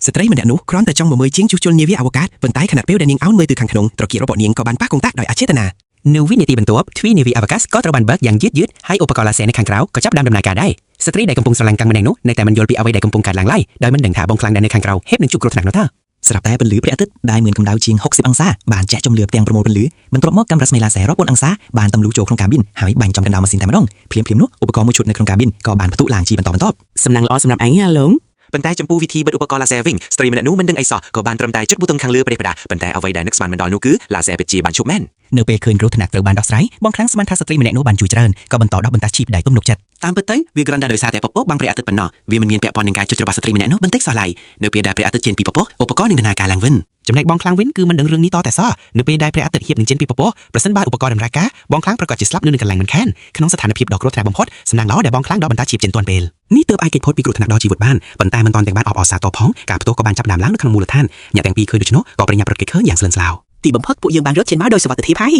ស្ត្រីម្នាក់នោះគ្រាន់តែចង់មកមើលជាងជួសជុលនាវាអវកាសប៉ុន្តែខណៈពេលដែលនាងអោនមើលទៅខាងក្នុងត្រគាករបស់នាងក៏បានប៉ះកង្តាក់ដោយអចេតនានៅវិនាទីបន្ទាប់ទ្វារនាវាអវកាសក៏ត្រូវបានបើកយ៉ាងយឺតហើយឧបករណ៍ឡាសែនៅខាងក្រៅក៏ចាប់ផ្ដើមដំណើរការដែរស្ត្រីដែលកំពុងស្រឡាញ់កាំងម្នាក់នោះនៅតែមិនយល់ពីអ្វីដែលកំពុងកើតឡើងឡើយដោយមិនដឹងថាបងខ្លាំងដែលនៅខាងក្រៅហេតុនឹងជួបគ្រោះថ្នាក់នោះតើស្រាប់តែពន្លឺព្រះអាទិត្យដែលមានកម្ដៅជាង60អង្សាបានជះចំលឿទាំងប្រមូលពន្លឺបន្ទាប់មកកាំរស្មីឡាសែរាប់ពាន់អង្សាបានទម្លុះចូលក្នុងកាប៊ីនហើយបាញ់ចំកណ្ដាលម៉ាស៊ីនតែម្ដងភ្លាមនោះឧបករណ៍មួយឈុតនៅក្នុងកាប៊ីនក៏បានផ្ទុះឡើងជាបន្តសំណាងល្អសម្រាប់ឯងណាលោកប៉ុន្តែចំពោះវិធីបិទឧបករណ៍ឡាសែវិញស្ត្រីម្នាក់នោះមិនដឹងអីសោះក៏បានត្រឹមតែចុចប៊ូតុងខាងលើប្រេះប្រដាប៉ុន្តែអ្វីដែលនឹកស្មានមិនដល់នោះគឺឡាសែពិតជាបានឈប់មែននៅពេលឃើញគ្រោះថ្នាក់ត្រូវបានដោះស្រាយបងខ្លាំងស្មានថាស្ត្រីម្នាក់នោះបានជួយច្រើនក៏បន្តដោះបន្តាជីបដែលទំនុកចិត្តតាមពិតទៅវាគ្រាន់តែដោយសារតែពពកបាំងព្រះអាទិត្យប៉ុណ្ណោះវាមិនមានពាក់ព័ន្ធនឹងការចុចរបស់ស្ត្រីម្នាក់នោះបន្តិចសោះឡើយនៅពេលដែលព្រះអាទិត្យចេញពីពពកឧបករណ៍នឹងដំណើរការឡើងវិញចំណែកបងខ្លាំងវិញគឺមិនដឹងរឿងនេះតតែសោះនៅពេលដែលព្រះអាទិត្យហៀបនឹងចេញពីពពកប្រសិនបើឧបករណ៍ដំណើរការបងខ្លាំងប្រកាសជាស្លាប់នៅនឹងកន្លែងមិនខានក្នុងស្ថានភាពដ៏គ្រោះថ្នាក់បំផុតសំណាងល្អដែលបងខ្លាំងដោះបន្តាជីបចេញទាន់ពេលនេះទើបអាចគេចផុតពីគ្រោះថ្នាក់ដល់ជីវិតបានប៉ុន្តែមិនទាន់ទាំងបានអបអរសាទរផងការផ្ទុះក៏បានចាប់ផ្ដើមឡើងនៅក្នុងមូលដ្ឋានអ្នកទាំងពីរឃើញដូច្នោះក៏ប្រញាប់រត់គេឃើញយ៉ាងស្លន់ស្លោទីបំផុតពួកយើងបានរត់ចេញមកដោយសុវត្ថិភាពហើយ